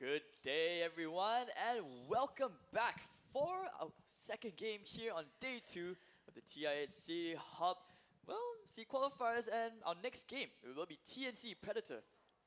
Good day, everyone, and welcome back for our second game here on day 2 of the TI8 C Hub. Well, C Qualifiers, and our next game it will be TNC Predator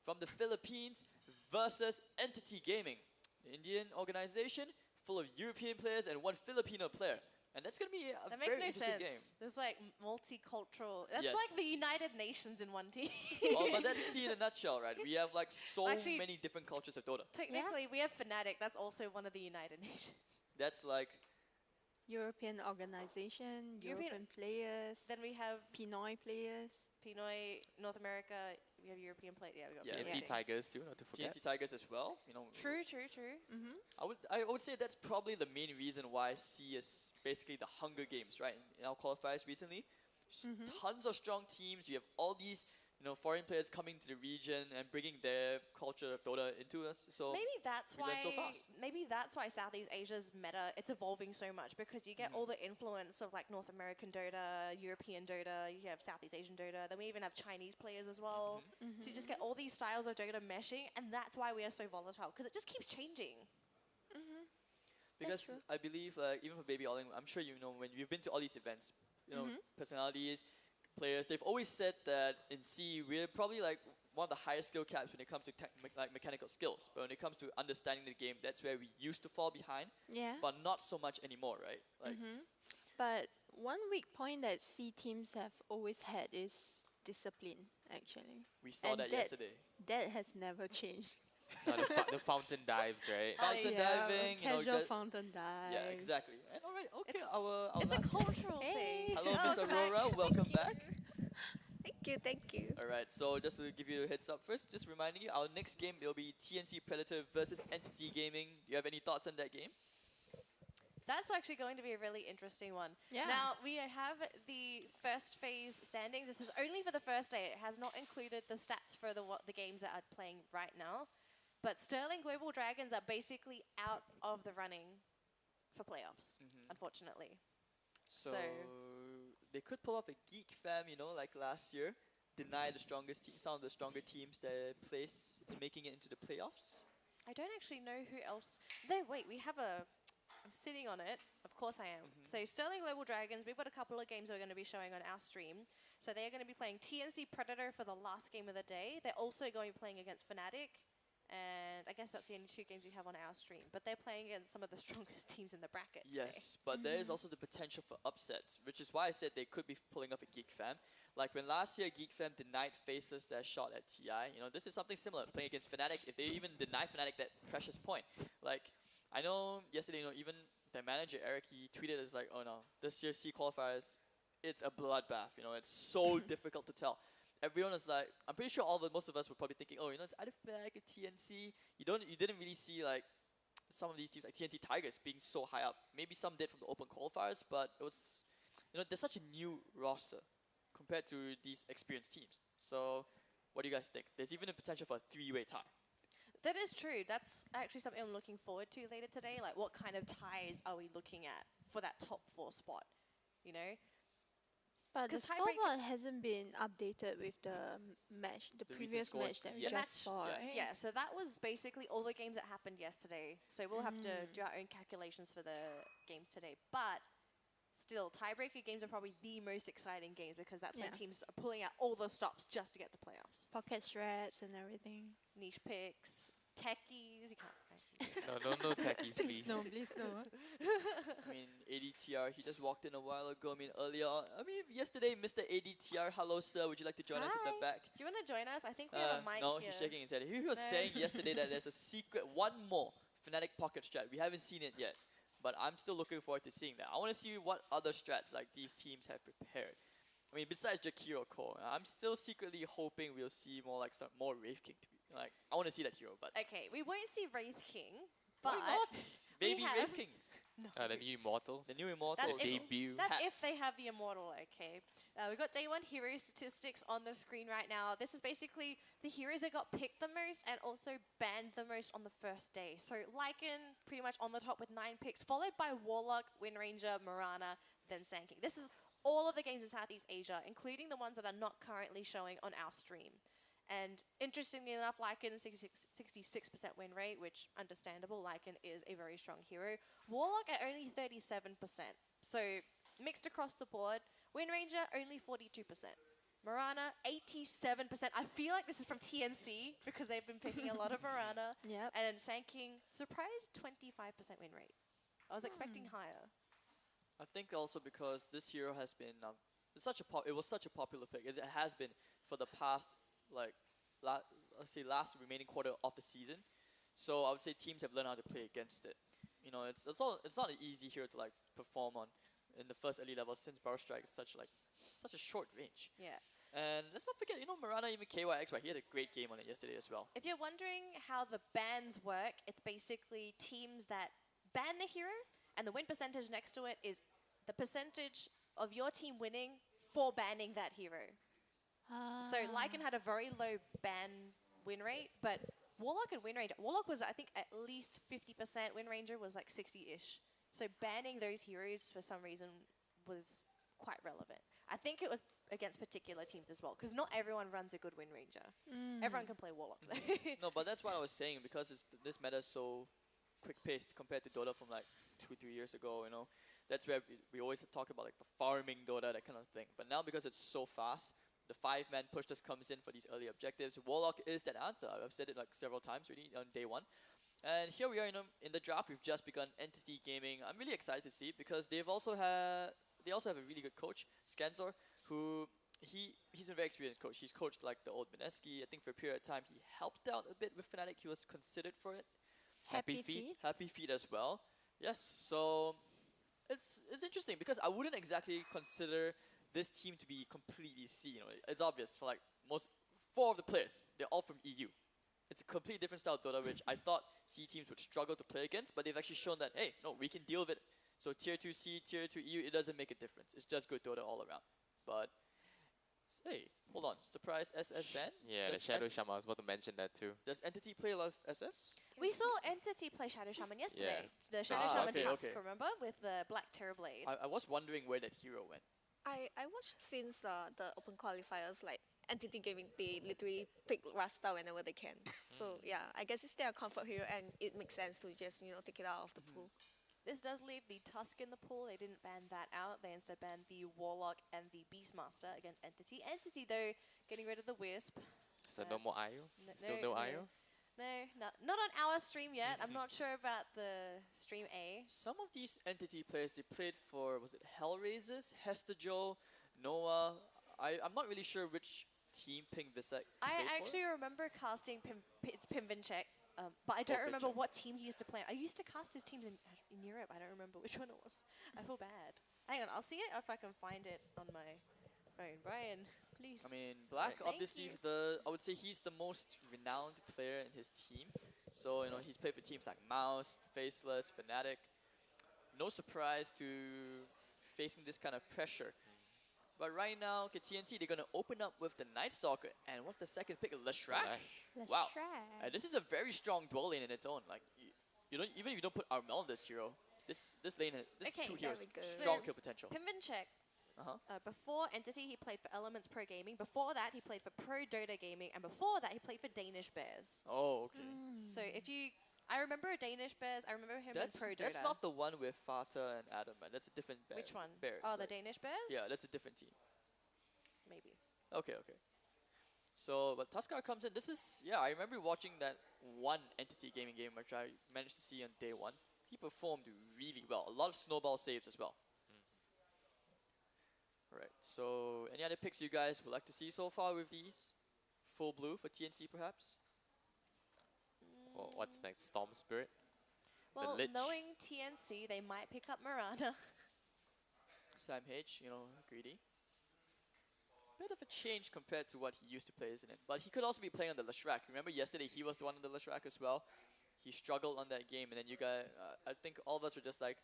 from the Philippines versus Entity Gaming, the Indian organization full of European players and one Filipino player. And that's going to be a That very makes no interesting sense. game. There's like multicultural. That's Yes. like the United Nations in one team. Oh, but that's C in a nutshell, right? We have like so Actually, many different cultures of Dota. Technically, we have Fnatic. That's also one of the United Nations. That's like European organization, European players, Then we have Pinoy players. Pinoy, North America. We have European players. Yeah, we got Yeah. TNC Tigers too, not to forget. TNC Tigers as well. You know. True. I would say that's probably the main reason why C is basically the Hunger Games, right? In our qualifiers recently, tons of strong teams. We have all these, foreign players coming to the region and bringing their culture of Dota into us. So Maybe that's we learn so why. fast. Maybe that's why Southeast Asia's meta it's evolving so much because you get all the influence of like North American Dota, European Dota. You have Southeast Asian Dota. Then we even have Chinese players as well. So you just get all these styles of Dota meshing, and that's why we are so volatile because it just keeps changing. Because true. I believe, like, even for Baby Alling, I'm sure you know when you've been to all these events, personalities, players, they've always said that in C we're probably like one of the highest skill caps when it comes to mechanical skills. But when it comes to understanding the game, that's where we used to fall behind, Yeah. but not so much anymore, right? Like, But one weak point that C teams have always had is discipline, actually. we saw And that yesterday. That has never changed. The fountain dives, right? Fountain diving, casual fountain dive. yeah, exactly. And all right, okay, It's- our It's a last guest. cultural Hey. thing. Hello, Oh, Miss come Aurora. back. Welcome back. Thank you. All right, so just to give you a heads up first, just reminding you, our next game will be TNC Predator versus Entity Gaming. Do you have any thoughts on that game? That's actually going to be a really interesting one. Yeah. Now, we have the first phase standings. This is only for the first day. It has not included the stats for the games that are playing right now. But Sterling Global Dragons are basically out of the running for playoffs, unfortunately. So, So- they could pull off a geek fam, like last year, deny the strongest some of the stronger teams their place in making it into the playoffs. I don't actually know who else. No, wait, we have a... I'm sitting on it. Of course I am. So Sterling Global Dragons, we've got a couple of games we're going to be showing on our stream. So they're going to be playing TNC Predator for the last game of the day. They're also going to be playing against Fnatic. And I guess that's the only 2 games we have on our stream. But they're playing against some of the strongest teams in the bracket today. Yes, but there is also the potential for upsets, which is why I said they could be pulling off a geek fam. Like when last year Geek Fam denied Faces their shot at TI, this is something similar. Playing against Fnatic, if they even deny Fnatic that precious point. Like, I know yesterday, even their manager Eric, he tweeted as like, oh no, this year's C qualifiers, it's a bloodbath. It's so difficult to tell. Everyone is like, I'm pretty sure most of us were probably thinking, oh, it's either Fnatic or TNC. You didn't really see like some of these teams like TNC Tigers being so high up. Maybe some did from the open qualifiers, but it was, there's such a new roster compared to these experienced teams. So, what do you guys think? There's even a potential for a 3-way tie. That is true. That's actually something I'm looking forward to later today. Like, what kind of ties are we looking at for that top 4 spot? But the 'Cause tiebreak- scoreboard hasn't been updated with the match, the recent previous scores, match that we yes. just saw, Yeah. right? Yeah, so that was basically all the games that happened yesterday. So we'll have to do our own calculations for the games today. But still, tiebreaker games are probably the most exciting games because that's when Yeah. teams are pulling out all the stops just to get to playoffs. Pocket strats and everything. Niche picks, techies, you can't actually. No techies, please. please no. I mean, ADTR, he just walked in a while ago. Yesterday, Mr. ADTR, hello sir, would you like to join us in the Hi. back? Do you want to join us? I think we have a mic no, here. he's shaking his head. He was No. saying yesterday that there's a secret, one more Fnatic pocket strat. We haven't seen it yet, but I'm still looking forward to seeing that. I want to see what other strats like these teams have prepared. Besides Jakiro Core, I'm still secretly hoping we'll see more Wraith King. I want to see that hero, but Okay, we won't see Wraith King, why but not? Baby have- Wraith Kings, The new Immortals. the new immortals. That's if, Debut. that's Hats. if they have the Immortal, okay. We've got day 1 hero statistics on the screen right now. This is basically the heroes that got picked the most and also banned the most on the first day. So Lycan pretty much on the top with 9 picks, followed by Warlock, Windranger, Mirana, then Sand King. This is all of the games in Southeast Asia, including the ones that are not currently showing on our stream. And interestingly enough, Lycan 66% win rate, which understandable. Lycan is a very strong hero. Warlock at only 37%. So mixed across the board. Wind Ranger only 42%. Mirana 87%. I feel like this is from TNC because they've been picking a lot of Mirana. Yep. And Sanking surprised 25% win rate. I was expecting higher. I think also because this hero has been it was such a popular pick. It has been for the past last remaining quarter of the season. So I would say teams have learned how to play against it. You know, it's not an easy hero to like perform on in the first early levels since Barrel Strike is such a short range. Yeah. And let's not forget, you know, Mirana even KYXY, he had a great game on it yesterday as well. If you're wondering how the bans work, it's basically teams that ban the hero, and the win percentage next to it is the percentage of your team winning for banning that hero. So Lycan had a very low ban win rate, but Warlock and Wind Ranger, Warlock was I think at least 50%, Wind Ranger was like 60-ish. So banning those heroes for some reason was quite relevant. I think it was against particular teams as well, because not everyone runs a good Wind Ranger. Everyone can play Warlock though. No, but that's what I was saying, because this meta is so quick-paced compared to Dota from like 2-3 years ago, you know. That's where we always talk about like the farming Dota, that kind of thing. But now because it's so fast, the 5-man push just comes in for these early objectives. Warlock is that answer. I've said it like several times already on day one. And here we are in the draft. We've just begun Entity Gaming. I'm really excited to see it because they also have a really good coach, Scanzor, who he's a very experienced coach. He's coached like the old Mineski. I think for a period of time he helped out a bit with Fnatic. He was considered for it. Happy Feet. Happy Feet as well. Yes, so it's interesting because I wouldn't exactly consider this team to be completely C. You know, it's obvious for like four of the players, they're all from EU. It's a completely different style of Dota, which I thought C teams would struggle to play against, but they've actually shown that, hey, no, we can deal with it. So tier 2 C, tier 2 EU, it doesn't make a difference. It's just good Dota all around. But hey, hold on, surprise SS ban? Yeah, the Shadow Shaman, I was about to mention that too. Does Entity play a lot of SS? We saw Entity play Shadow Shaman yesterday. The Shadow Shaman Tusk, remember? With the Black Terrorblade. I was wondering where that hero went. I watched since the open qualifiers, like Entity Gaming, they literally pick Rasta whenever they can. So yeah, I guess it's their comfort hero, and it makes sense to just, you know, take it out of the pool. This does leave the Tusk in the pool. They didn't ban that out. They instead banned the Warlock and the Beastmaster against Entity. Entity, though, getting rid of the Wisp. So no more IO? Still no IO? No, not on our stream yet. I'm not sure about the stream A. Some of these Entity players, they played for, was it Hellraisers, Hestajo, Noah? I'm not really sure which team Pink Visek I played actually remember casting it's Pimvinchek, but I don't remember what team he used to play. I used to cast his teams in Europe. I don't remember which one it was. I feel bad. Hang on, I'll see it if I can find it on my phone. Brian, please. I mean, Black, Thank obviously, you. I would say he's the most renowned player in his team. So, you know, he's played for teams like Mouse, Faceless, Fnatic. No surprise to facing this kind of pressure. But right now, okay, TNC, they're going to open up with the Night Stalker. And what's the second pick? Leshrac? Wow. And this is a very strong dual lane in its own. Like, you don't, even if you don't put Armel in this hero, this lane, this Okay, two there heroes, we go. strong So, kill potential. Pimvinchek. Uh-huh. Before Entity, he played for Elements Pro Gaming. Before that, he played for Pro Dota Gaming. And before that, he played for Danish Bears. Oh, okay. So if you... I remember Danish Bears. I remember him in Pro Dota. That's not the one with Fata and Adam, man. That's a different bear. Which one? Bears, Oh, right? the Danish Bears? Yeah, that's a different team. Maybe. Okay. So, but Tuskar comes in. This is, yeah, I remember watching that one Entity Gaming game, which I managed to see on day one. He performed really well. A lot of snowball saves as well. Alright, so any other picks you guys would like to see so far with these? Full blue for TNC perhaps? Well, what's next? Storm Spirit? Well, Lich. knowing TNC, they might pick up Mirana. Sam H, you know, greedy. Bit of a change compared to what he used to play, isn't it? But he could also be playing on the Leshrac. Remember yesterday he was the one on the Leshrac as well. He struggled on that game, and then you guys, I think all of us were just like,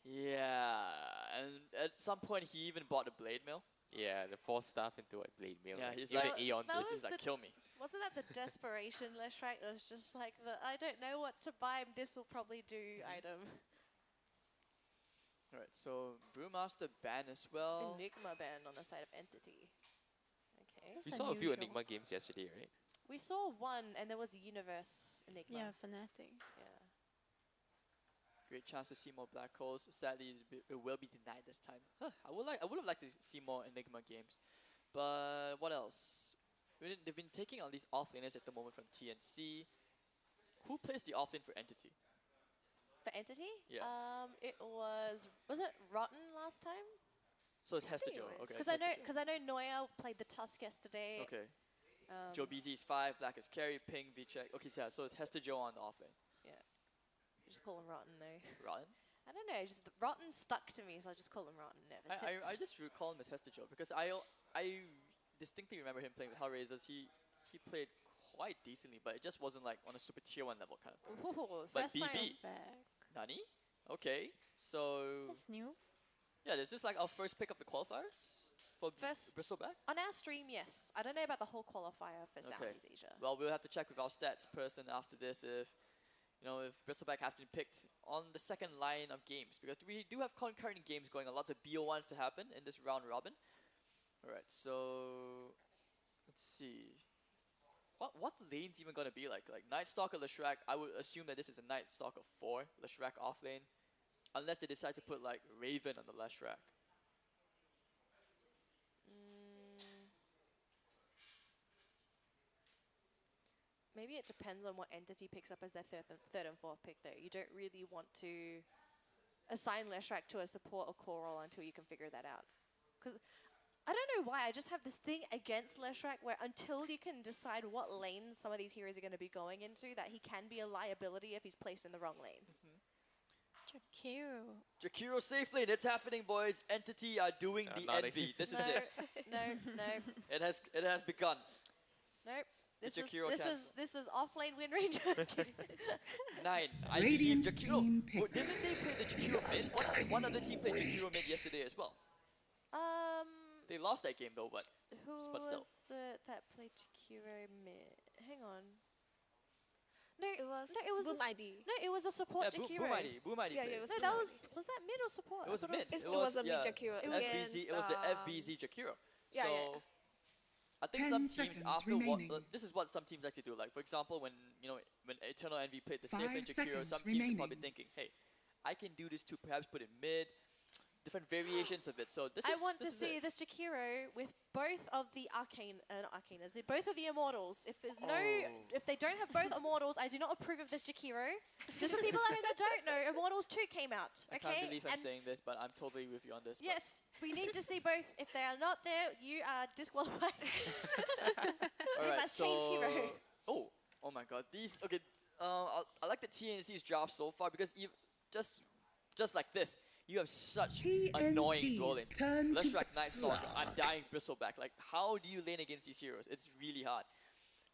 yeah. And at some point he even bought a Blade Mill. Yeah, the 4 staff into a Blade Mail. Yeah, like, he's even like- Aeon that did. was He's like, the- kill me. Wasn't that the desperation Leshrac? It was just like, I don't know what to buy. This will probably do item. Alright, so Brewmaster ban as well. Enigma ban on the side of Entity. Okay. We saw a few Enigma games yesterday, right? We saw one, and there was the Universe Enigma. Yeah, Fnatic. Yeah. Great chance to see more black holes. Sadly, it will be denied this time. I would have liked to see more Enigma games. But what else? They've been taking on these offlaners at the moment from TNC. Who plays the offlane for Entity? For Entity? Yeah. It was it Rotten last time? So it's Hester think it Joe. was. Okay. Because I know Noya played the Tusk yesterday. Okay. Um, Joe BZ is 5, Black is carry, Ping, V-check. Okay, so it's Hester Joe on the offlane. Just call him Rotten though. Rotten? I don't know. Just Rotten stuck to me, so I just call him Rotten ever since. I just recall him as Hester Joe because I distinctly remember him playing with Hellraisers. He played quite decently, but it just wasn't like on a super tier 1 level kind of thing. Ooh, But first time. BB. Back. Nani? Okay. So That's new. yeah, this is like our first pick of the qualifiers for First. Bristleback. On our stream, yes. I don't know about the whole qualifier for Okay. Southeast Asia. Well, we'll have to check with our stats person after this if if Bristleback has been picked on the second line of games because we do have concurrent games going on, lots of BO1s to happen in this round robin. All right, so let's see. What lane's even gonna be like? Like Night Stalker Leshrac, I would assume that this is a Night Stalker 4 Leshrac off lane, unless they decide to put like Raven on the Leshrac. Maybe it depends on what entity picks up as their third and fourth pick, though. You don't really want to assign Leshrac to a support or core role until you can figure that out. Because I don't know why, I just have this thing against Leshrac where until you can decide what lane some of these heroes are going to be going into, that he can be a liability if he's placed in the wrong lane. Jakiro. Jakiro safe lane, it's happening, boys. Entity are doing the nodding. envy. This is No, it. no. It has begun. Nope. This The is Jakiro cancel. this is off lane win range. 9. I Radiant believe Jakiro. team Oh, pick. didn't they play the Jakiro mid? One other team played Jakiro mid yesterday as well. They lost that game though, but Who but still. was it that played Jakiro mid? Hang on. No, It was a Boom s- ID. No, it was a support Yeah, Jakiro. Boom ID Yeah, played. it was No, Boom that ID. was that mid or support? It was I thought mid. It was a mid Jakiro It was against, FBZ. It was the FBZ Jakiro. yeah, so yeah. I think 10 some teams seconds after remaining. this is what some teams like to do. Like for example, when when Eternal Envy played the safe 5 lane Jakiro, seconds some teams are probably remaining. thinking, hey, I can do this too. Perhaps put it mid. Different variations of it. So this I is want this to is see it. this Jakiro with both of the both of the immortals. If there's if they don't have both immortals, I do not approve of this Jakiro. Just for people out here that don't know, Immortals 2 came out. I Okay, can't believe I'm and saying this, but I'm totally with you on this. but yes, we need to see both. If they are not there, you are disqualified. All We right, must change hero. Oh my God, these okay. I like the TNC's draft so far because just like this, you have such annoying dual lanes. TNC's turn to Leshrac, Night Stalker, Slug. Undying, Bristleback. Like, how do you lane against these heroes? It's really hard.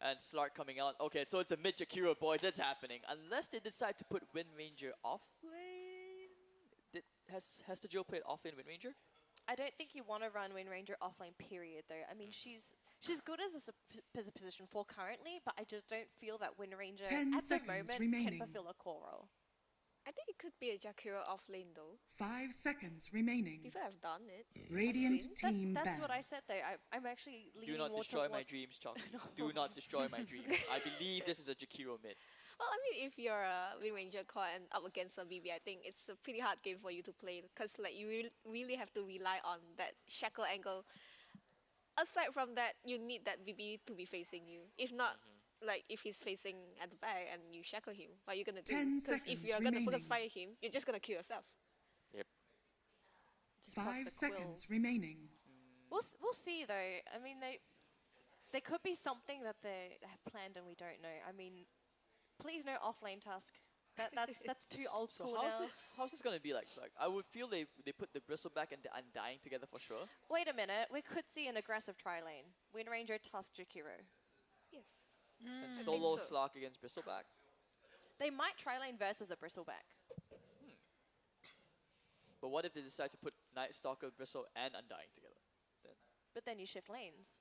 And Slark coming out. Okay, so it's a mid Jakiro, boys. It's happening. Unless they decide to put Wind Ranger off lane. Has the Joe played off lane Wind Ranger? I don't think you want to run Wind Ranger offlane, period, though. I mean, she's good as a position 4 currently, but I just don't feel that Wind Ranger 10 at the seconds moment can remaining. fulfill a core role. I think it could be a Jakiro off lane though. 5 seconds remaining. People have done it. Radiant seen. team That's ban. what I said, though. I'm actually leaning Do not more destroy my towards- dreams, Chalk. No. Do not destroy my dreams. I believe this is a Jakiro mid. Well, I mean, if you're a Wind Ranger core and up against a BB, I think it's a pretty hard game for you to play because like you really have to rely on that shackle angle. Aside from that, you need that BB to be facing you. If not, like if he's facing at the back and you shackle him, what are you gonna do? 10 Because if seconds you're gonna focus fire remaining. him, you're just gonna kill yourself. Just pop 5 the seconds quills. remaining. We'll see, though. I mean, they could be something that they have planned and we don't know. I mean, please no offlane Tusk. That's too old So school how's now. how's this gonna be like? Like I would feel they put the Bristleback and the Undying together for sure. Wait a minute, we could see an aggressive tri-lane. Wind Ranger, Tusk, Jakiro. Yes. And think solo so. Slark against Bristleback. They might tri-lane versus the Bristleback. But what if they decide to put Night Stalker, Bristle, and Undying together? Then But then you shift lanes.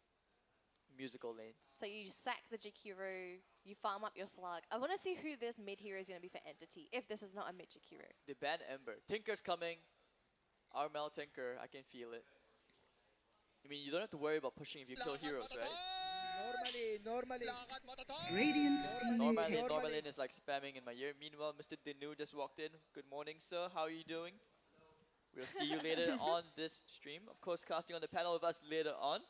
musical lanes. So you sack the Jakiro, you farm up your slug. I want to see who this mid hero is going to be for Entity, if this is not a mid Jakiro. They ban Ember. Tinker's coming. Armel Tinker, I can feel it. I mean, you don't have to worry about pushing if you kill heroes, right? Radiant team Normalin, hit. Normalin is like spamming in my ear. Meanwhile, Mr. Dinu just walked in. Good morning, sir. How are you doing? We'll see you later on this stream. Of course, casting on the panel with us later on.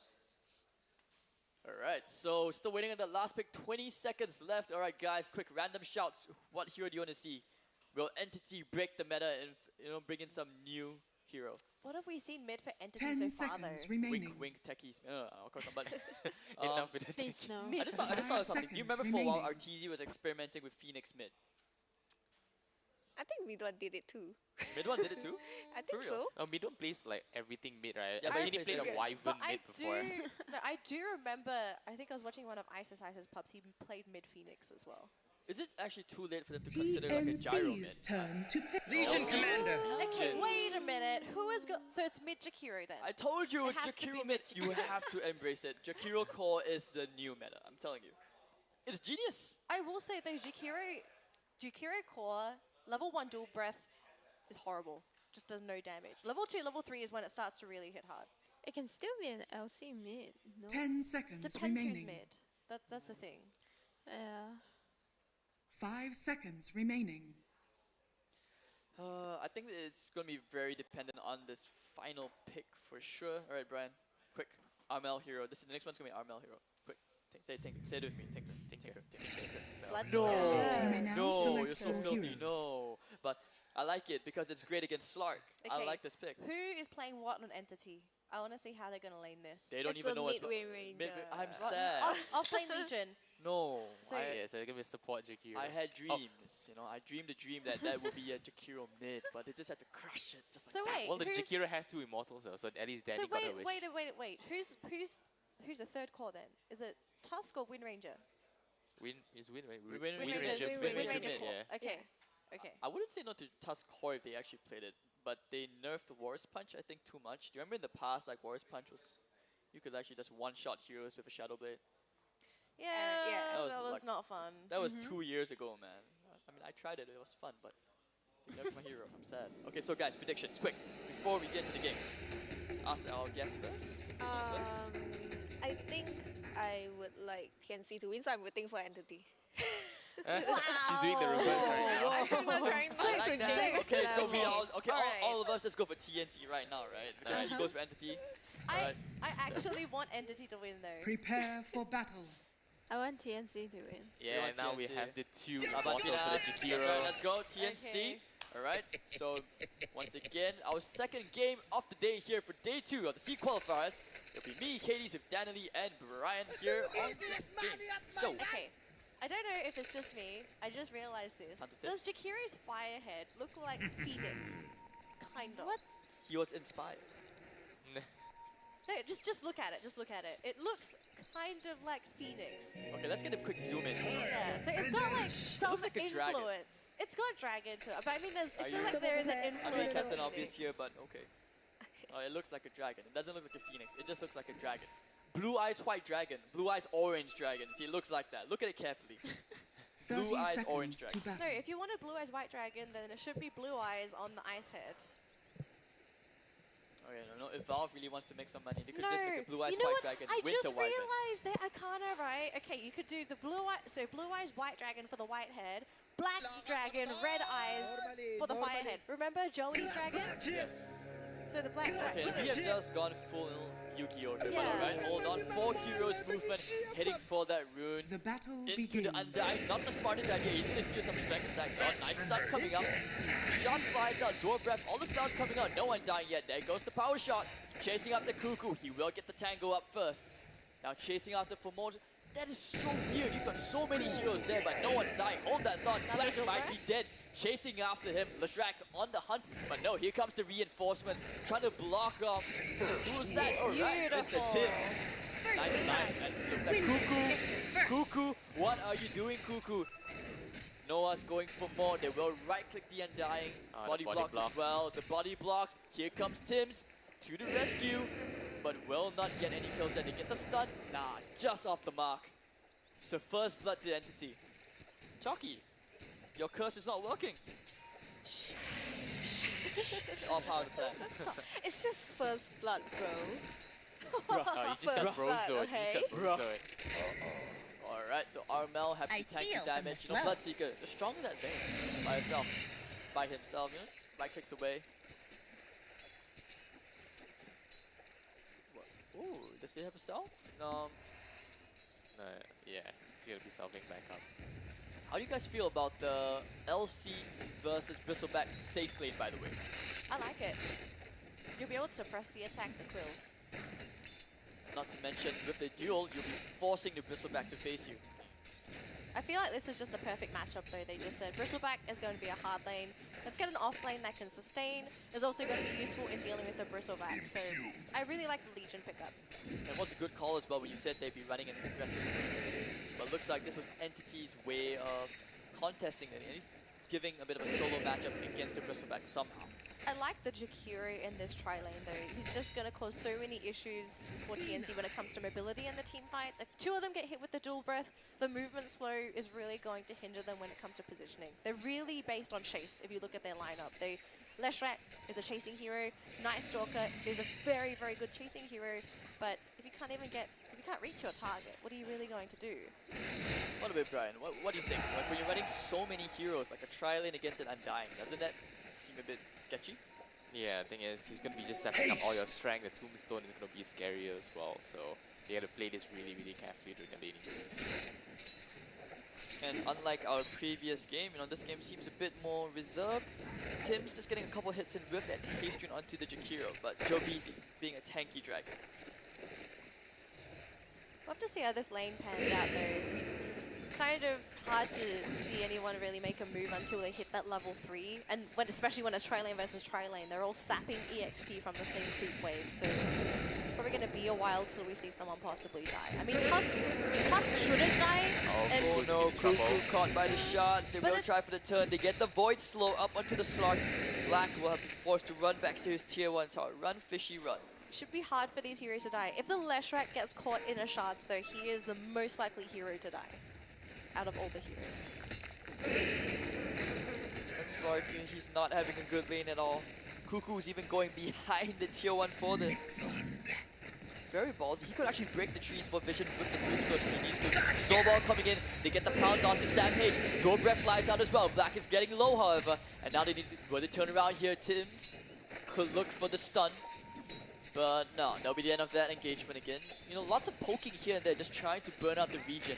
Alright, so still waiting on the last pick. 20 seconds left. Alright, guys, quick random shouts. What hero do you want to see? Will Entity break the meta and bring in some new hero? What have we seen mid for Entity 10 so far, seconds though? remaining. Wink, wink, techies. Of course not, but Enough with the Please tech. no. I just thought of something. Do you remember seconds for a while remaining. Arteezy was experimenting with Phoenix mid? I think Midwan did it too. Mid one did it too? I think real? so. Oh, Midwan plays like everything mid, right? Yeah, I've but seen he him plays play the everything. Wyvern But mid before. I do remember, I think I was watching one of Isis's pubs, he played mid Phoenix as well. Is it actually too late for them to consider like a gyro mid? TNC's turn to pick. Legion Commander. Okay, wait a minute. Who is so it's mid Jakiro then? I told you It it's has to be Jakiro mid. You have to embrace it. Jakiro core is the new meta. I'm telling you. It's genius. I will say though, Jakiro core, level 1 dual breath is horrible. Just does no damage. Level 2, level 3 is when it starts to really hit hard. It can still be an LC mid. No. 10 seconds Depends who's remaining. mid. That's the thing. Yeah. 5 seconds remaining. I think it's going to be very dependent on this final pick for sure. All right, Brian. Quick. Armel hero. The next one's going to be Armel hero. Quick. Say it with me. Tinker. Blood No. You may now No, select you're so your filthy. heroes. No. But I like it because it's great against Slark. I Okay. like this pick. Who is playing what on Entity? I want to see how they're going to lane this. They don't It's even a know what's mid-range ranger. I'm What- sad. Offlane Legion. No. So- Yeah, so it's gonna be support Jakiro. I had dreams, I dreamed a dream that would be a Jakiro mid, but they just had to crush it just like So that. wait, Well, the who's, Jakiro has 2 immortals though, so at least Danny so got a wish. wait. Who's a third core then? Is it Tusk or Wind Ranger? Win is win, right? Wind Wind Ranger, Ranger, Wind Wind Ranger Ranger mid, core. yeah. Okay. Okay. I wouldn't say not to Tusk core if they actually played it, but they nerfed the Warriors Punch, I think, too much. Do you remember in the past, like, Warriors Punch was... You could actually just one-shot heroes with a Shadow Blade. Yeah, yeah. That was that was like- not fun. That was 2 years ago, man. I mean, I tried it, it was fun, but... They nerfed my hero, I'm sad. Okay, so guys, predictions, quick. Before we get into the game. Ask our guest first. I think I would like TNC to win, so I'm rooting for Entity. She's doing the reverse right now. I'm trying I not like to that. jinx Okay, so them. we all Alright. all of us just go for TNC right now, right? Because she goes for Entity. Alright. I actually want Entity to win though. Prepare for battle. I want TNC to win. Yeah, want now we TNT. have the 2 How about immortals for the That's Jakiro. right, let's go, TNC. Okay. Alright, so once again, our second game of the day here for day 2 of the C Qualifiers. It'll be me, Hades, with Danelie and Brian here on this game. So, Okay. I don't know if it's just me. I just realized this. Tons of Does Jakiro's firehead look like Phoenix? Kind of. What? he was inspired. No, just look at it. Just look at it. It looks kind of like Phoenix. Okay, let's get a quick zoom in. Yeah. So it's got like some looks like a influence. dragon. It's got dragon to it. But I mean, I Are feel you- like there is an I influence. mean, of Captain Obvious here, Phoenix. but okay. Oh, it looks like a dragon. It doesn't look like a phoenix. It just looks like a dragon. Blue eyes, white dragon. Blue eyes, orange dragon. See, it looks like that. Look at it carefully. 30 Blue eyes, orange seconds to dragon. No, battle. if you want a blue eyes white dragon, then it should be blue eyes on the ice head. Okay, no, if Valve really wants to make some money, they could No, just make a blue eyes, you know white what? dragon, I winter just wyvern. realized that Arcana, right? Okay, you could do the blue eyes white dragon for the white head, black dragon, red eyes for the fire head. Remember Joey's dragon? Yes. So the black Okay, dragon. we have just gone full Yu-Gi-Oh here, but Yeah. alright, hold on. 4 heroes movement, heading for that rune. The battle Into the begins. Undying, not the smartest idea. He's gonna steal some strength stacks. Oh, nice stun coming up. Shot flies out, door breath, all the spells coming out. No Undying yet. There goes the power shot. Chasing up the Cuckoo. He will get the Tango up first. Now chasing after Formosa. That is so weird. You've got so many heroes there, but no one's dying. Hold that thought. Black might be dead. Chasing after him. Leshrac on the hunt. But no, here comes the reinforcements. Trying to block off. Who's that? Alright, Mr. Beautiful. Tim. Nice knife. And looks like Cuckoo. Cuckoo, what are you doing, Cuckoo? Noah's going for more. They will right-click the Undying. Ah, the Body body blocks block. as well. The body blocks. Here comes Tim's to the rescue, but will not get any kills. Then they get the stun. Nah, just off the mark. So first blood to Entity. Chalky, your curse is not working. It's all part of the plan. It's just first blood, bro. Oh, you just got First blood, Brozoed. okay. You just got Brozoed. Alright, so Armel have I to tank steal the from the damage. You know, slow. Bloodseeker, the strong in that lane by herself. By himself, you know? Right clicks away. What? Ooh, does he have a self? No. Yeah, he's gonna be selfing back up. How do you guys feel about the LC versus Bristleback safe lane, by the way? I like it. You'll be able to press the attack the quills. Not to mention, with the duel, you'll be forcing the Bristleback to face you. I feel like this is just the perfect matchup though. They just said Bristleback is going to be a hard lane. Let's get an off lane that can sustain. Is also going to be useful in dealing with the Bristleback. So I really like the Legion pickup. And what's a good call as well when you said they'd be running an aggressive lane. But it looks like this was Entity's way of contesting it. And he's giving a bit of a solo matchup against the Bristleback somehow. I like the Jakiro in this tri-lane though. He's just going to cause so many issues for TNC when it comes to mobility in the team fights. If two of them get hit with the dual breath, the movement slow is really going to hinder them when it comes to positioning. They're really based on chase if you look at their lineup. Leshrat is a chasing hero. Night Stalker is a very, very good chasing hero. But if you can't reach your target, what are you really going to do? What about Brian? What do you think? Like when you're running so many heroes, like a tri-lane against an Undying, doesn't that seem a bit sketchy? Yeah, the thing is, he's gonna be just setting up all your strength. The Tombstone is gonna be scarier as well, so they have to play this really, really carefully during the laning phase. And unlike our previous game, you know, this game seems a bit more reserved. Tim's just getting a couple hits in with and hasting onto the Jakiro, but Joe Beasy being a tanky dragon. We'll have to see how this lane pans out though. It's kind of hard to see anyone really make a move until they hit that level 3. And especially when it's tri-lane versus tri-lane, they're all sapping EXP from the same creep wave. So it's probably going to be a while till we see someone possibly die. I mean, Tusk shouldn't die. Oh no, Cuckoo caught by the shots. They But will try for the turn. They get the Void Slow up onto the Slark. Black will have been forced to run back to his tier 1 tower. Run, fishy, run. Should be hard for these heroes to die. If the Leshrat gets caught in a shard though, he is the most likely hero to die out of all the heroes. And Slark, he's not having a good lane at all. Cuckoo's even going behind the tier 1 for this. Very ballsy. He could actually break the trees for vision with the tombstone if he needs to. Snowball coming in. They get the pounds onto Sampage. Door Breath flies out as well. Black is getting low, however. And now they need to, will they turn around here? Tims could look for the stun. But no, that'll be the end of that engagement again. You know, lots of poking here and there, just trying to burn out the region.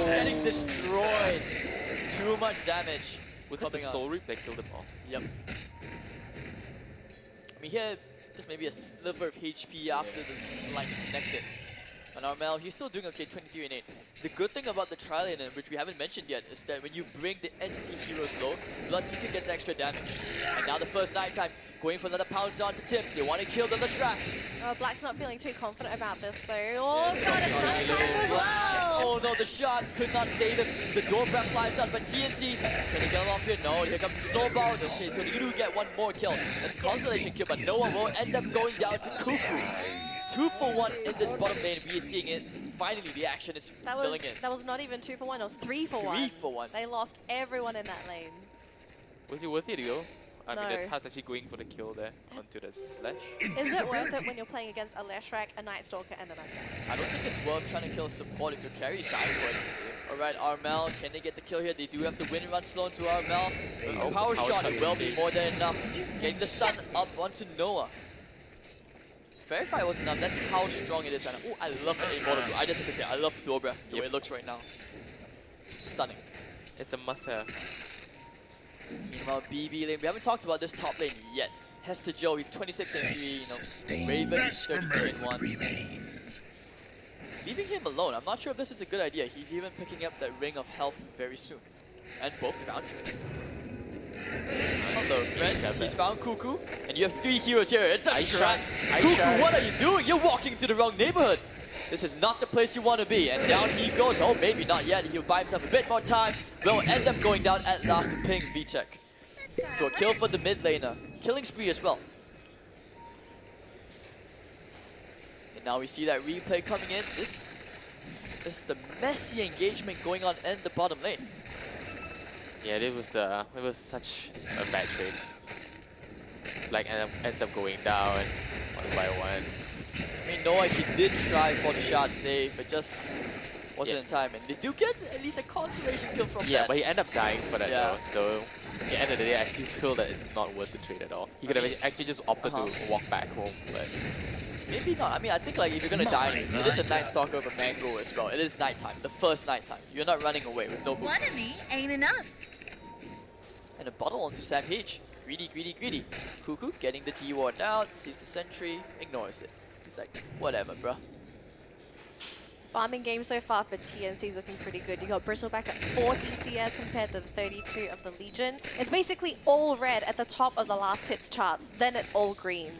Getting destroyed. Too much damage. Was it the Soul Reap that killed them all? Yep. I mean, here, just maybe a sliver of HP after the line connected. And Armel, he's still doing okay, 23 and 8. The good thing about the tri-lane, which we haven't mentioned yet, is that when you bring the entity heroes low, Bloodseeker gets extra damage. And now the first nighttime, going for another pounce onto Tim. They want to kill the trap. Black's not feeling too confident about this though. Oh, it's got a nighttime as well! Oh no, the shots could not save him. The door breath flies out, but TNC, can he get him off here? No, here comes the snowball. Okay, so you do get one more kill. That's Constellation kill, but Noah will end up going down to Cuckoo. 2 for 1 in this bottom lane. We are seeing it. Finally, the action is filling in. That was not even 2 for 1. It was 3 for 1. 3 for 1. They lost everyone in that lane. Was it worth it to go? I mean, No. the Tat's actually going for the kill there onto the flash. Is it worth it when you're playing against a Leshrat, a Night Stalker, and an Undying? I don't think it's worth trying to kill support if your carry's dying for it. Alright, Armel, can they get the kill here? They do have the win run slow into Armel. Oh, Power power shot shot will be is more than enough. Getting the stun up onto Noah. Verify was enough. That's how strong it is right now. Oh, I love the aim too. I just have to say, I love the door breath, the way it looks right now. Stunning. It's a must-have. Meanwhile, BB lane, we haven't talked about this top lane yet. Hester Joe, he's 26 and 3, you know. Raven is 33 and 1. Leaving him alone, I'm not sure if this is a good idea. He's even picking up that ring of health very soon. And both down to it. Hello, friends. He's found Cuckoo, and you have 3 heroes here. It's a trap. Cuckoo, what are you doing? You're walking into the wrong neighborhood. This is not the place you want to be. And down he goes. Oh, maybe not yet. He'll buy himself a bit more time. Will end up going down at last to ping VTech. So a kill for the mid laner. Killing spree as well. And now we see that replay coming in. This is the messy engagement going on in the bottom lane. Yeah, it was such a bad trade. Black ends up going down one by one. I mean, Noah, he did try for the shot save, but just wasn't Yeah. in time. And they do get at least a conservation kill from Yeah, that. but he ended up dying for that Yeah. though. So at the end of the day, I still feel that it's not worth the trade at all. He could have actually just opted to walk back home, but Maybe not. I mean, I think like if you're gonna die, it is a Night Stalker of a Mango as well. It is nighttime, the first nighttime. You're not running away with no boots. One of me ain't enough. And a bottle onto Sam H. Greedy, greedy, greedy. Cuckoo getting the D ward out, sees the sentry, ignores it. He's like, whatever, bruh. Farming game so far for TNC is looking pretty good. You got Bristle back at 40 CS compared to the 32 of the Legion. It's basically all red at the top of the last hits charts, then it's all green.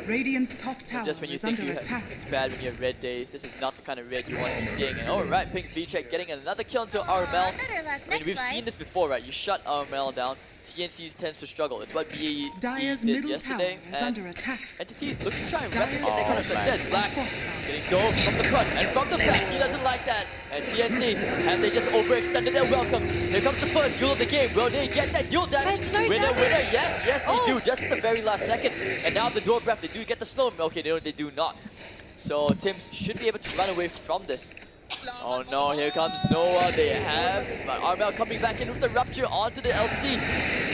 Radiant's top tower And just when you is think under you attack. it's bad when you have red days, this is not the kind of red you want to be seeing. And alright, Pink V-Check getting another kill into RML. Better luck I mean, next we've fight. seen this before, right? You shut RML down, TNC tends to struggle. It's what BAE Dyer's did middle tower yesterday. is And under attack. Entities looking to try and Dyer's replicate that kind of top success. tower Black is fortified. getting dove from the front and from the back. He doesn't like that. And TNC, have they just overextended their welcome? Here comes the first duel of the game. Will they get that duel damage? That's no Winner, damage. winner. Yes, yes, they do. Just at the very last second. And now the door breath, they do get the slow. Okay, no, they do not. So Tims should be able to run away from this. Oh no, here comes Noah. They have Armel coming back in with the rupture onto the LC.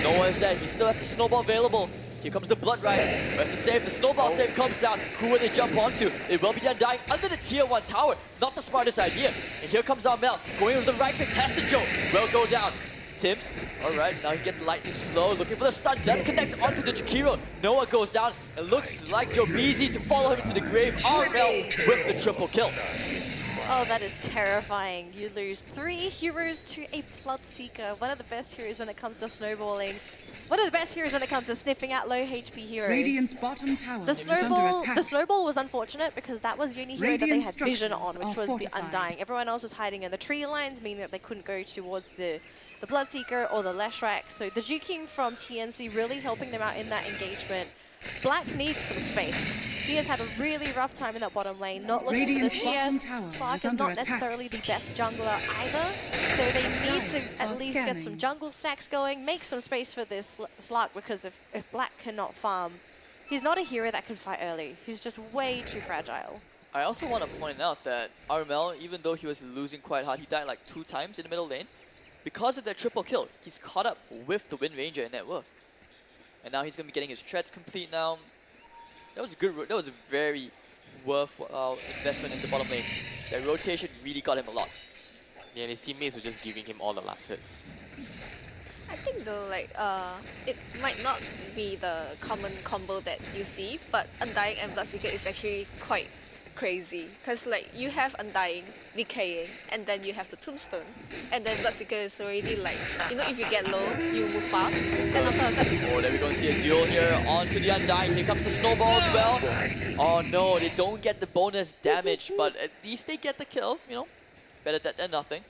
Noah's dead. He still has the snowball available. Here comes the blood riot. Where's the save? The snowball save comes out. Who will they jump onto? It will be Undying under the tier 1 tower. Not the smartest idea. And here comes Armel going with the right pick. Has the joke. Will go down. Tims. Alright, now he gets the lightning slow. Looking for the stun. Does connect onto the Jakiro. Noah goes down. It looks like Joe Beezy to follow him into the grave. Armel with the triple kill. Oh, that is terrifying. You lose 3 heroes to a Bloodseeker, one of the best heroes when it comes to snowballing. One of the best heroes when it comes to sniffing out low HP heroes. Radiant's bottom tower The is under snowball, attack. the snowball was unfortunate because that was the only hero that they Radiant had vision on, structures which are was fortified. the Undying. Everyone else was hiding in the tree lines, meaning that they couldn't go towards the Bloodseeker or the Leshrac. So the juking from TNC really helping them out in that engagement. Black needs some space. He has had a really rough time in that bottom lane, not looking Radiant's for the bottom CS. tower Slark is is under not attack. necessarily the best jungler either, so they need to Dire at are least get some scanning. jungle stacks going, make some space for this Slark, because if Black cannot farm, he's not a hero that can fight early. He's just way too fragile. I also want to point out that Armel, even though he was losing quite hard, he died like 2 times in the middle lane. Because of that triple kill, he's caught up with the Wind Ranger and net worth. And now he's going to be getting his treads complete now. That was a good, that was a very worthwhile investment in the bottom lane. That rotation really got him a lot. yeah, and his teammates were just giving him all the last hits. I think though, like, it might not be the common combo that you see, but Undying and Bloodseeker is actually quite crazy. Because, like, you have Undying, Decaying, and then you have the Tombstone. And then Bloodseeker is already, like, you know, if you get low, you move fast. Then after that, Oh, there we go, see a duel here onto the Undying. Here comes the snowball as well. Oh no, they don't get the bonus damage, but at least they get the kill, you know. Better that than nothing.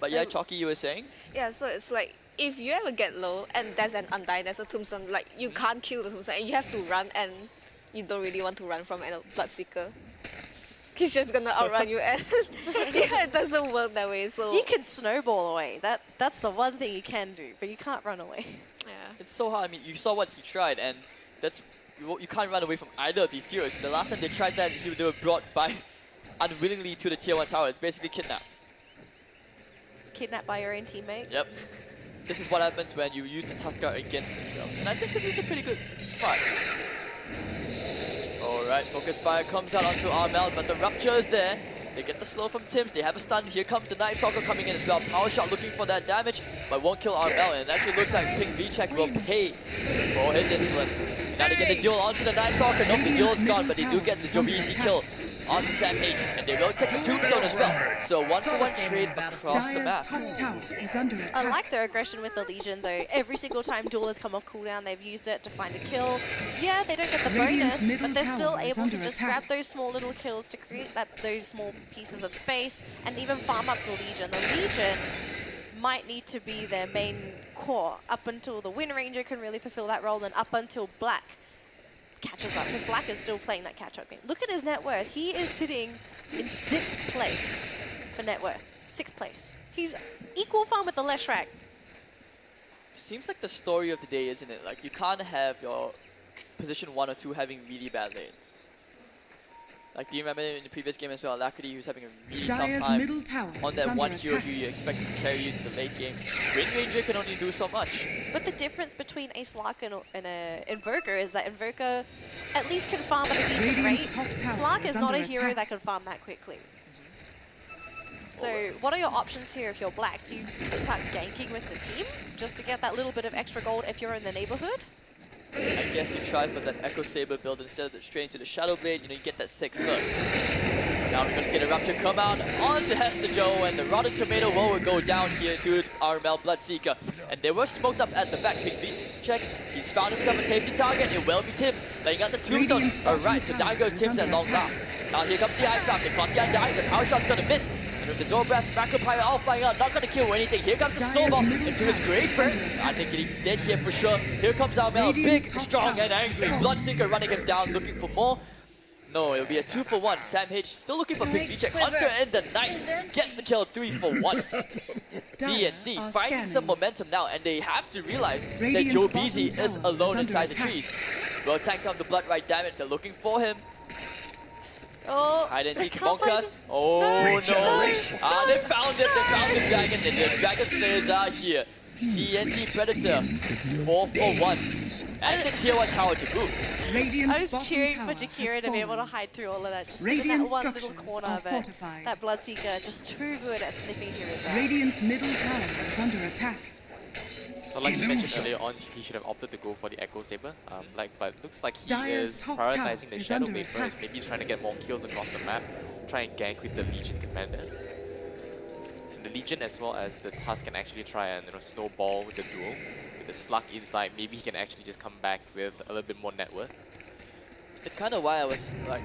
But yeah, Chalky, you were saying? yeah, so it's like, if you ever get low and there's an Undying, there's a Tombstone, like, you can't kill the Tombstone, and you have to run, and you don't really want to run from a Bloodseeker. He's just gonna outrun you, and yeah, it doesn't work that way. So You can snowball away. That's the one thing you can do, but you can't run away. yeah. It's so hard. I mean, you saw what he tried, and that's you can't run away from either of these heroes. The last time they tried that, they were brought by unwillingly to the tier 1 tower. It's basically kidnapped. Kidnapped by your own teammate. Yep. This is what happens when you use the Tusker against themselves. And I think this is a pretty good spot. Alright, Focus Fire comes out onto Armel, but the Rupture is there. They get the slow from Tims, they have a stun. Here comes the Night Stalker coming in as well. Power Shot looking for that damage, but won't kill Armel. And it actually looks like Pink V-Check will pay for his insolence. Now they get the duel onto the Night Stalker. Nope, the duel's gone, but they do get the Jobiji kill onto Sam H. And they will take the Tombstone as well. So 1-for-1 trade across the Dyer's map. top tower is under I attack. like their aggression with the Legion though. Every single time Duel has come off cooldown, they've used it to find a kill. Yeah, they don't get the Radiant's bonus, middle but they're still tower is able to under just attack. grab those small little kills to create those small pieces of space and even farm up the Legion. The Legion might need to be their main core up until the Wind Ranger can really fulfill that role, and up until Black catches up, because Black is still playing that catch-up game. Look at his net worth. He is sitting in 6th place for net worth. 6th place. He's equal farm with the Leshrac. Seems like the story of the day, isn't it? Like, you can't have your position 1 or 2 having really bad lanes. Like, do you remember in the previous game as well, Lackady, who was having a really tough Dire's time middle tower on is that under one hero attack. who you expected to carry you to the late game. Wind Ranger can only do so much. But the difference between a Slark and a Invoker is that Invoker at least can farm at a decent Radiant's rate. top tower Slark is not a under hero attack. that can farm that quickly. So what are your options here if you're black? Do you start ganking with the team just to get that little bit of extra gold if you're in the neighborhood? I guess you try for that Echo Saber build instead of the straight into the Shadow Blade. You know, you get that 6 first. Now we're going to see the Raptor come out onto Hester Joe, and the Rotten Tomato will go down here to RML Bloodseeker. And they were smoked up at the back. Big V check. He's found himself a tasty target. It will be Tims. Laying out the tombstone. Alright, so down goes Tims at long last. Now here comes the Ice Blast. They caught the Undying. The power shot's going to miss. And with the door breath, Macropire all flying out, not gonna kill anything. Here comes the snowball into his great burn. I think he's dead here for sure. Here comes Armel, big, strong, and angry. Bloodseeker running him down, looking for more. No, it'll be a 2 for 1. Sam H still looking for Big V-check. Hunter in the night gets the kill, 3 for 1. TNC finding some momentum now, and they have to realize that Joe Beasy is alone inside the trees. Well, tanks on the blood right damage. They're looking for him. Oh, Hide and they seek can't find Monkas. him. Oh no! Regeneration. Ah, they found him. They found the dragon, and the dragon slayers are here. TNT Predator, 4 for 1, and the tier 1 tower to boot. Radiant's I was bottom cheering tower for has Jakira to be able to fallen. hide through all of that. Just sit in Radiant that one little structures corner are of it. fortified. That Bloodseeker just too good at sniffing heroes out. Radiant's middle tower is under attack. So like you mentioned earlier on, he should have opted to go for the Echo Saber. But it looks like he Dire's is top tower prioritizing the is Shadow under Blade first, attack. maybe trying to get more kills across the map, try and gank with the Legion Commander. And the Legion as well as the Tusk can actually try and snowball with the duel. With the Slug inside, maybe he can actually just come back with a little bit more net worth. It's kind of why I was like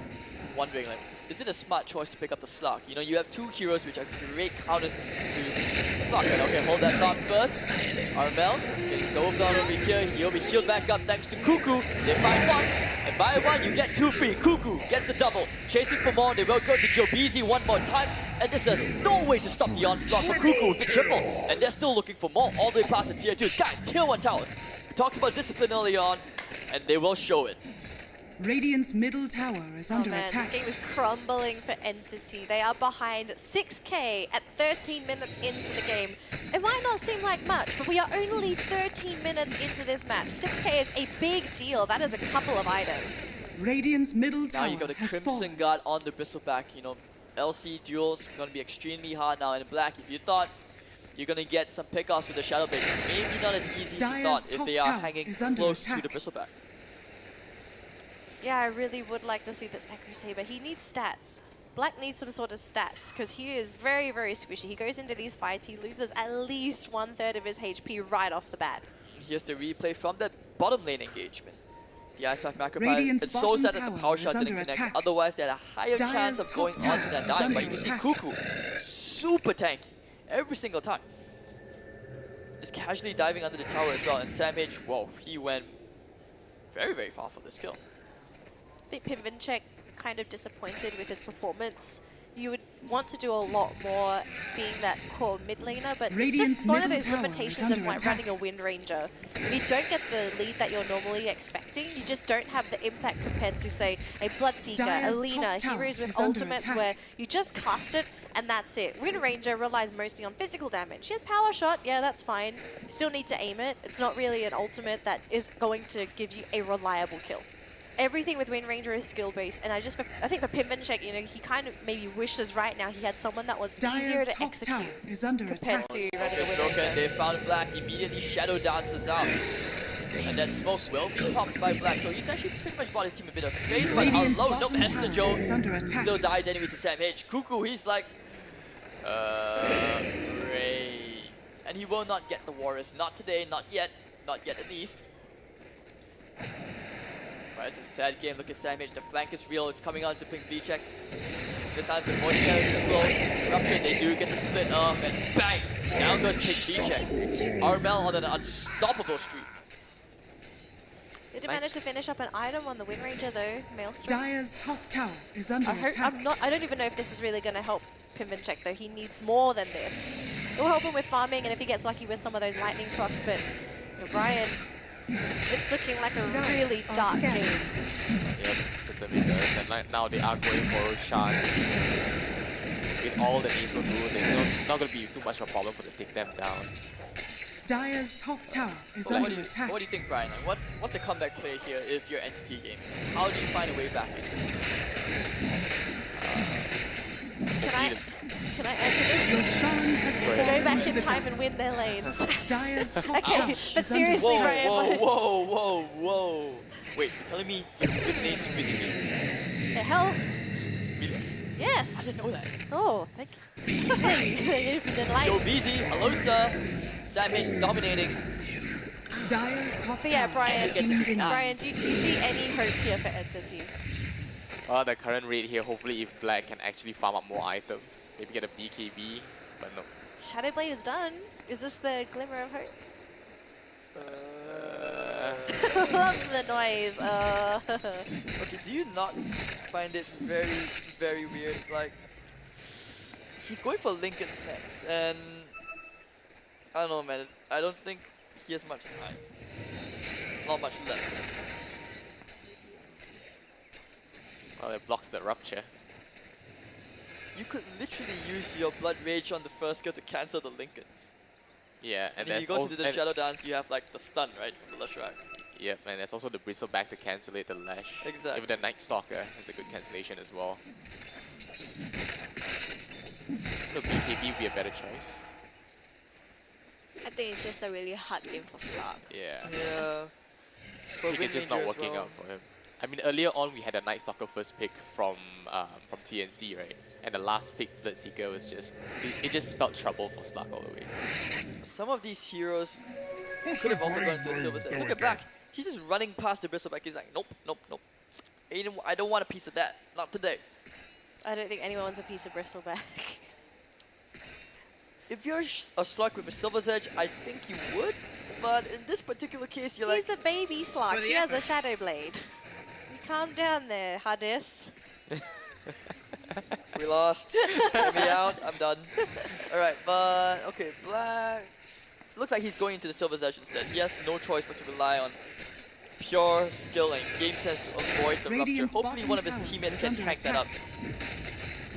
wondering, like, is it a smart choice to pick up the Slug? You know, you have 2 heroes which are great counters to the Slug. And okay, hold that thought first. Armel getting dove down over here. He'll be healed back up thanks to Cuckoo. They find 1, and by 1 you get 2 free. Cuckoo gets the double. Chasing for more, they will go to Joe Beasy one more time. And this is no way to stop the onslaught for Cuckoo with the triple. And they're still looking for more all the way past the tier 2s. Guys, tier 1 towers. We talked about discipline early on, and they will show it. Radiant's middle tower is Oh under man, attack. this game is crumbling for Entity. They are behind 6k at 13 minutes into the game. It might not seem like much, but we are only 13 minutes into this match. 6k is a big deal. That is a couple of items. Radiant's middle Now tower you got a has Crimson fallen. Guard on the Bristleback. You know, LC duels gonna be extremely hard now in black. If you thought you're gonna get some pickoffs with the Shadow Blade, maybe not as easy as you Dire's thought if top they are tower hanging is under close to attack. the Bristleback. Yeah, I really would like to see this Echo Saber. He needs stats. Black needs some sort of stats because he is very, very squishy. He goes into these fights, he loses at least 1/3 of his HP right off the bat. Here's the replay from that bottom lane engagement. The Ice Pack Macropie, Radiant's it's so bottom sad that the tower power is shot didn't under connect. attack. Otherwise, they had a higher Dire's chance of top going tower onto that is dive. under But you can see attack. Cuckoo, super tanky every single time. Just casually diving under the tower as well. And Sam H, whoa, he went very, very far for this kill. I think Pinvinchek kind of disappointed with his performance. You would want to do a lot more being that core mid laner, but it's Radiant's just one of middle those tower is limitations of under like attack. running a Wind Ranger. If you don't get the lead that you're normally expecting, you just don't have the impact compared to, say, a Bloodseeker, Dire's Alina, top tower heroes with is under ultimates attack. where you just cast it and that's it. Wind Ranger relies mostly on physical damage. She has power shot, yeah, that's fine. You still need to aim it. It's not really an ultimate that is going to give you a reliable kill. Everything with Wind Ranger is skill based, and I think for Pinvinchek, you know, he kind of maybe wishes right now he had someone that was easier Dire's to top tower execute is under compared attack. to running a It's Wind broken, Ranger. they found Black, immediately Shadow dances out. And that smoke will be popped by Black, so he's actually pretty much bought his team a bit of space, but Radiant's hello, no, bottom Hester tower Joe is under attack. still dies enemy to Sam H. Cuckoo, he's like, great. And he will not get the Warriors, not today, not yet at least. Right, it's a sad game. Look at Sam H. The flank is real. It's coming out to Pink V-check. This time the voice carry is slow. Rupture, they do get the split off, and bang! Down goes Pink V-check. Armel on an unstoppable streak. They did manage to finish up an item on the Wind Ranger though, Maelstrom. Dire's top tower is under attack. I don't even know if this is really going to help Pinvinchek though. He needs more than this. It will help him with farming and if he gets lucky with some of those lightning procs, but Brian, it's looking like a really dark game. Yep, certainly does. And like now they are going for Roshan. With all the nasal rule, it's not going to be too much of a problem for them to take them down. Dire's top tower is What under do you attack. what do you think, Brian? Like, what's the comeback play here if you're Entity game? How do you find a way back into this? Can I answer this? Roshan has Go fallen back to in the time tower. and win their lanes. Dire's top Okay, tower but is under seriously, Whoa, attack. Brian, whoa. Wait, you're telling me you have good names with the game? it helps. Really? I Yes. didn't know that. Oh, thank you. If you didn't like Joe it. Beasy, hello sir. Sam H dominating. Dire's top But yeah, tower Brian, has been denied. Brian, do you see any hope here for Entity? Well, the current rate here, hopefully if Black can actually farm up more items, maybe get a BKB, but no. Shadowblade is done. Is this the glimmer of hope? Love the noise. Okay, do you not find it very, very weird? Like, he's going for Lincoln's next, and I don't know, man. I don't think he has much time. Not much left. Well, it blocks the rupture. You could literally use your Blood Rage on the first skill to cancel the Lincolns. Yeah, And and if you there's go also to the Shadow Dance, you have like the stun, right, from the Leshrac. Yep, and there's also the Bristleback to cancel it, the Lash. Exactly. Even the Night Stalker has a good cancellation as well. No, BKB would be a better choice. I think it's just a really hard game for Slug. Yeah. Yeah. For It's just not Windranger as working well. out for him. I mean, earlier on we had a Night Stalker first pick from TNC, right? And the last pick, Bloodseeker, was just it just spelled trouble for Slug all the way. Some of these heroes could have also gone into a Silver Set. Look at Black. He's just running past the Bristleback. He's like, nope. I don't want a piece of that. Not today. I don't think anyone wants a piece of Bristleback. If you're a Slug with a Silver's Edge, I think you would. But in this particular case, you're like, He's a baby Slug. He has a Shadowblade. You calm down there, Hardis. we lost. Get me out. I'm done. Alright, but okay, Black. Looks like he's going into the Silver's Edge instead. He has no choice but to rely on pure skill and game sense to avoid the Radiant's rupture. Hopefully bottom one of his tower teammates is can under tank that up.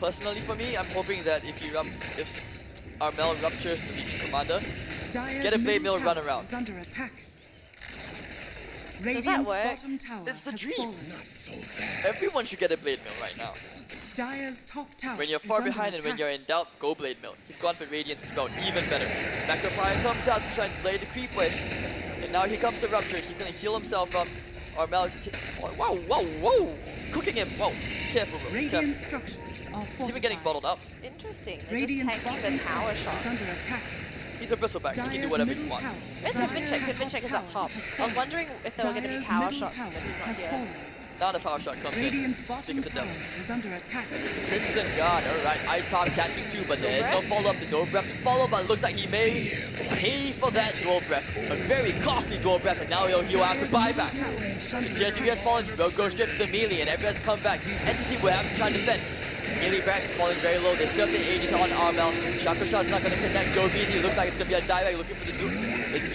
Personally for me, I'm hoping that if Armel ruptures the Legion Commander, Dire's get a Blade middle Mill run tower around. is under attack. that Radiant's work? bottom tower It's the has dream. fallen. everyone should get a Blade Mill right now. Dire's top tower When you're is far under behind and when attack. you're in doubt, go Blade Mill. He's gone for Radiant spell, even better. Necropire comes out to try and play the creep wave. And now here comes the Rupture. He's gonna heal himself up. Armel, whoa. Cooking him, whoa. Careful, bro. Radiant Careful. structures are He's fortified. even getting bottled up. Interesting. They're Radiant's just tanking bottom the tower tower shot. is under attack. He's a Bristleback. He can do Dire's whatever he middle wants. tower. Where's Dire's Vincheck is up top. has I was fallen. wondering if there were going to be Dire's power middle shots, tower but he's not has here. fallen. Now the power shot comes Radiant's in. bottom Stick of the tower devil. is under attack. Crimson Guard, alright. Ice Power catching too, but there is no follow-up. The Dual Breath to follow, but it looks like he may pay for that Dual Breath. A very costly Dual Breath, and now he'll heal out the buyback. The TNC has fallen, will go straight for the melee, and everyone's come back. Entity will have to try and defend. Melee Brack's falling very low. They still have the Aegis on Armel. Chakra Shot's not going to connect. Joe Beasy looks like it's going to be a dieback looking for the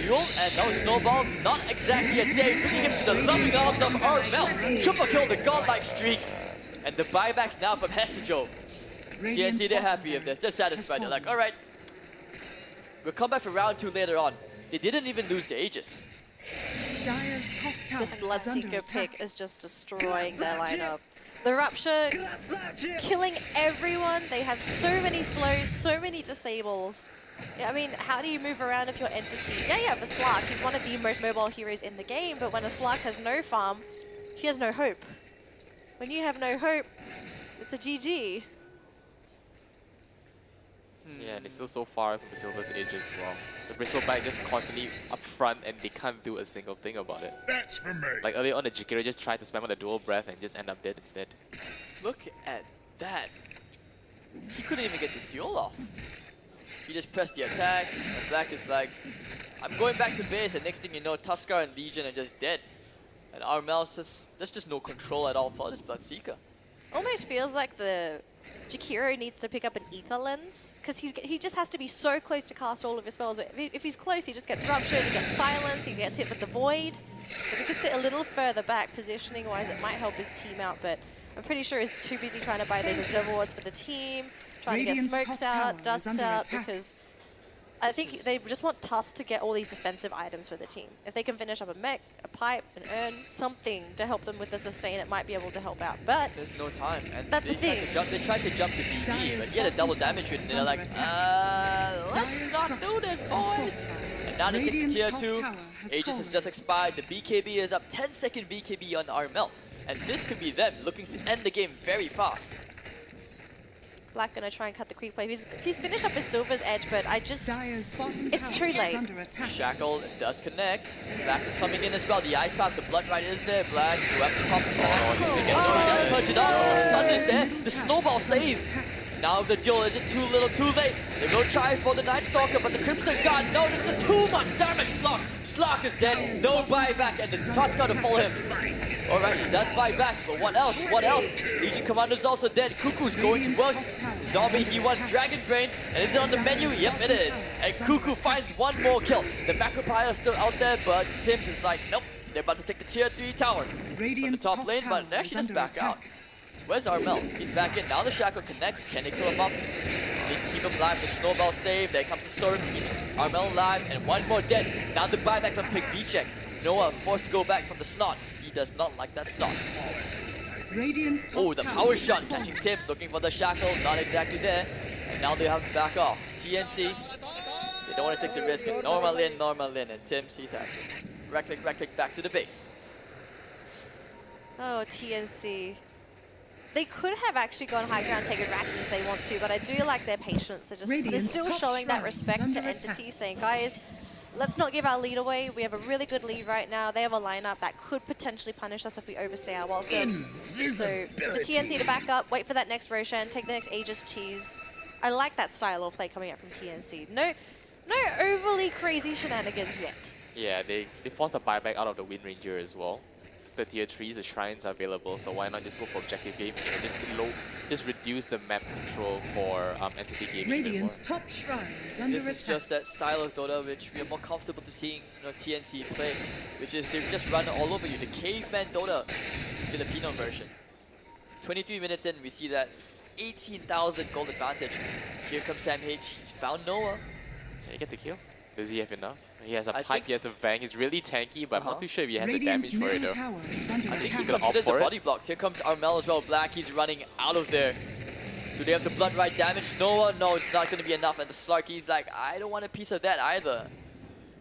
duel, and no Snowball, not exactly a save, bringing him to the loving arms of Armel. Triple kill, the godlike streak, and the buyback now from Hester Joe. TNC, they're happy with this. They're satisfied. They're like, alright, we'll come back for round 2 later on. They didn't even lose the Aegis. Dire's top tower This is under Bloodseeker attack. pick is just destroying their lineup. The Rupture killing everyone. They have so many slows, so many disables. Yeah, I mean, how do you move around if you're Entity? Yeah, you have a Slark. He's one of the most mobile heroes in the game, but when a Slark has no farm, he has no hope. When you have no hope, it's a GG. Yeah, and it's still so far from the Silver's Edge as well. The Bristleback just constantly up front and they can't do a single thing about it. That's for me. Like earlier on, the Jikira just tried to spam on the Dual Breath and just end up dead instead. Look at that. He couldn't even get the duel off. He just pressed the attack, and Black is like, I'm going back to base, and next thing you know, Tuskar and Legion are just dead. And Armel's just, there's just no control at all for this Bloodseeker. Almost feels like the Jakiro needs to pick up an ether lens because he just has to be so close to cast all of his spells. If he's close, he just gets ruptured, he gets silence, he gets hit with the void. If he could sit a little further back, positioning-wise, it might help his team out, but I'm pretty sure he's too busy trying to buy those reserve awards for the team, trying to get smokes out, dusts out, because I think they just want Tusk to get all these defensive items for the team. If they can finish up a mech, a pipe, an urn, something to help them with the sustain, it might be able to help out. But there's no time, and that's they the thing. They tried to jump the BB, but he had a double damage hit, and they're like, let's not do this, boys. And now they take the tier 2. Aegis has just expired. The BKB is up, 10-second BKB on Armel, and this could be them looking to end the game very fast. Black gonna try and cut the creep wave. He's finished up his Silver's edge, but it's too late. Shackle does connect. Black is coming in as well. The ice path, the blood right is there. Black, you have to pop it off. Punch it off. The stun is there. The snowball saved. Now the duel, is it too little, too late? They will try for the Night Stalker, but the Crimson God, no, this is too much damage. Slark is dead. No buyback, and the Tusk got to follow him. Alright, he does buy back, but what else? What else? Legion Commander's also dead. Cuckoo's going to work. Zombie, he wants Dragon Brains, and is it on the menu? Yep, it is. And Cuckoo finds one more kill. The Macropire is still out there, but Tims is like, nope. They're about to take the tier 3 tower from the top lane, but they're actually just back out. Where's Armel? He's back in. Now the Shackle connects. Can they kill him up? Need to keep him alive. The snowball save. There comes the sword. Keeps Armel alive, and one more dead. Now the buyback from Pick V-Check. Noah forced to go back from the snot. Does not like that start. Oh, the power shot catching Tims, looking for the Shackle, not exactly there. And now they have to back off. TNC, they don't want to take the risk. Normal in, and Tims, he's happy. Right click, back to the base. Oh, TNC. They could have actually gone high ground, taken Ratchet if they want to, but I do like their patience. They're still showing that respect to Entity, saying, guys, let's not give our lead away. We have a really good lead right now. They have a lineup that could potentially punish us if we overstay our welcome. So the TNC to back up, wait for that next Roshan, take the next Aegis cheese. I like that style of play coming out from TNC. No overly crazy shenanigans yet. Yeah, they forced the buyback out of the Wind Ranger as well. The tier 3s, the shrines are available, so why not just go for objective game and just reduce the map control for entity gaming. Radiant's top shrines under This is just that style of Dota which we are more comfortable to seeing TNC play, which is they just run all over you. The caveman Dota Filipino version. 23 minutes in, we see that 18,000 gold advantage. Here comes Sam H. He's found Noah. Can he get the kill? Does he have enough? He has a pipe, he has a Vang, he's really tanky, but I'm not too sure if he has the damage for it though. I think he considered the body blocks. Here comes Armel as well. Black, he's running out of there. Do they have the blood right damage? No, it's not going to be enough. And the Slarky's like, I don't want a piece of that either.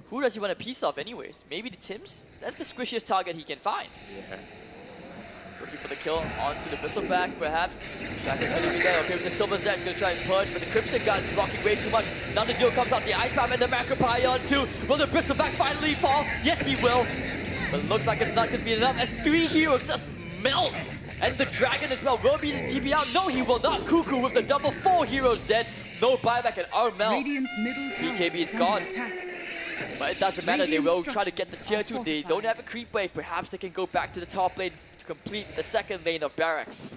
Who does he want a piece of anyways? Maybe the Tims? That's the squishiest target he can find. Yeah. Looking for the kill onto the Bristleback, perhaps. Shackle's going to be there. Okay, with the Silver Zach, going to try and purge, but the Crimson Guard's blocking way too much. Now the deal comes out, the Ice Palm and the Macropire on 2. Will the Bristleback finally fall? Yes, he will. But it looks like it's not going to be enough as 3 heroes just melt. And the Dragon as well will be the TP out. No, he will not. Cuckoo with the double, 4 heroes dead. No buyback at Armel. BKB is gone. But it doesn't matter, they will try to get the tier 2. They don't have a creep wave. Perhaps they can go back to the top lane to complete the second lane of Barracks.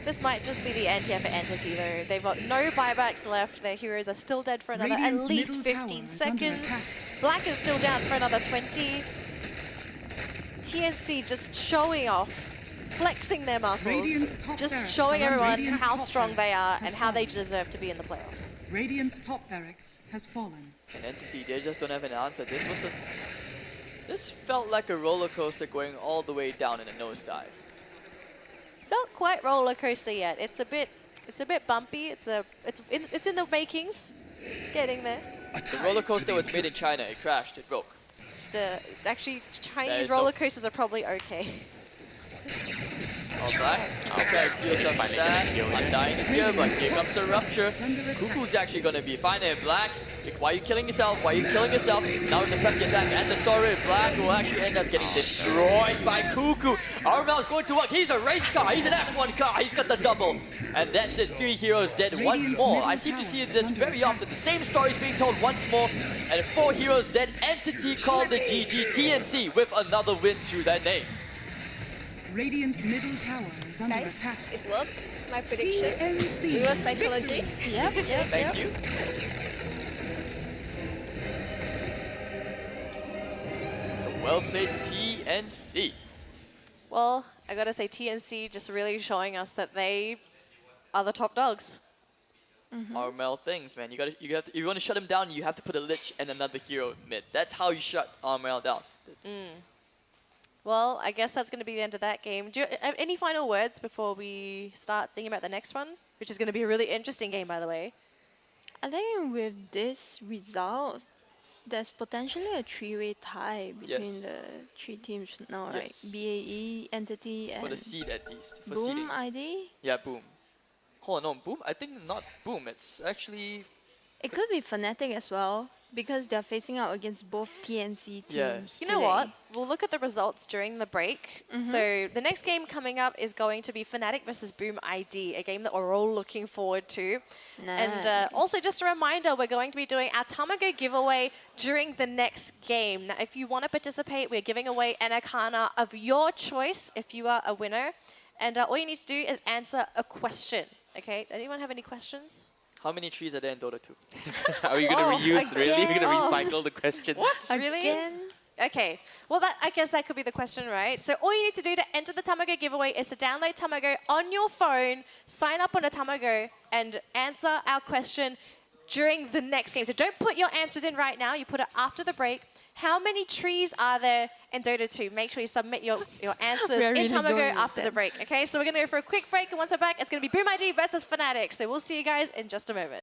This might just be the end here for Entity though. They've got no buybacks left. Their heroes are still dead for another at least 15 seconds. Black is still down for another 20. TNC just showing off, flexing their muscles, just showing everyone how strong they are and how they deserve to be in the playoffs. Radiant's top barracks has fallen. And Entity, they just don't have an answer. This felt like a roller coaster going all the way down in a nosedive. Not quite roller coaster yet. It's a bit bumpy. It's in the makings. It's getting there. The roller coaster was made in China. It crashed. It broke. Actually, Chinese roller coasters are probably okay. Alright, he's gonna try to steal some stats. Undying is here, but here comes the rupture. Cuckoo's actually gonna be fine in Black. Why are you killing yourself? Why are you killing yourself? Now with the pesky attack and the sorry, Black will actually end up getting destroyed by Cuckoo. Armel's going to work. He's a race car. He's an F1 car. He's got the double. And that's it. 3 heroes dead once more. I seem to see this very often. The same story is being told once more. And 4 heroes dead. Entity called the GG. TNC with another win to their name. Radiant's middle tower is under attack. It worked. my predictions. TNC Reverse psychology. Yep, yep, Thank you. So well played, TNC. Well, I gotta say TNC just really showing us that they are the top dogs. RML things, man. If you want to shut him down, you have to put a Lich and another hero mid. That's how you shut RML down. Well, I guess that's going to be the end of that game. Do you have any final words before we start thinking about the next one? Which is going to be a really interesting game, by the way. I think with this result, there's potentially a three-way tie between Yes. the three teams now, right? Yes. BAE, Entity, For the and seed at least. For seeding. Boom ID. Yeah, Boom. Hold on, no, Boom? I think not Boom. It's actually... It could be Fnatic as well, because they're facing out against both TNC teams. Yes. You know what? We'll look at the results during the break. Mm-hmm. So the next game coming up is going to be Fnatic versus Boom ID, a game that we're all looking forward to. And also just a reminder, we're going to be doing our Tamago giveaway during the next game. Now, if you want to participate, we're giving away an Arcana of your choice if you are a winner. And all you need to do is answer a question. Okay, anyone have any questions? How many trees are there in Dota 2? Are you going to Oh, reuse, really? You're going to again? recycle the questions? Really? Again? Okay, well I guess that could be the question, right? So all you need to do to enter the Tamago giveaway is to download Tamago on your phone, sign up on a Tamago, and answer our question during the next game. So don't put your answers in right now, you put it after the break. How many trees are there in Dota 2? Make sure you submit your answers We are in really Tamago going with after the that. break, okay? So we're gonna go for a quick break, and once we're back, it's gonna be Boom ID versus Fnatic. So we'll see you guys in just a moment.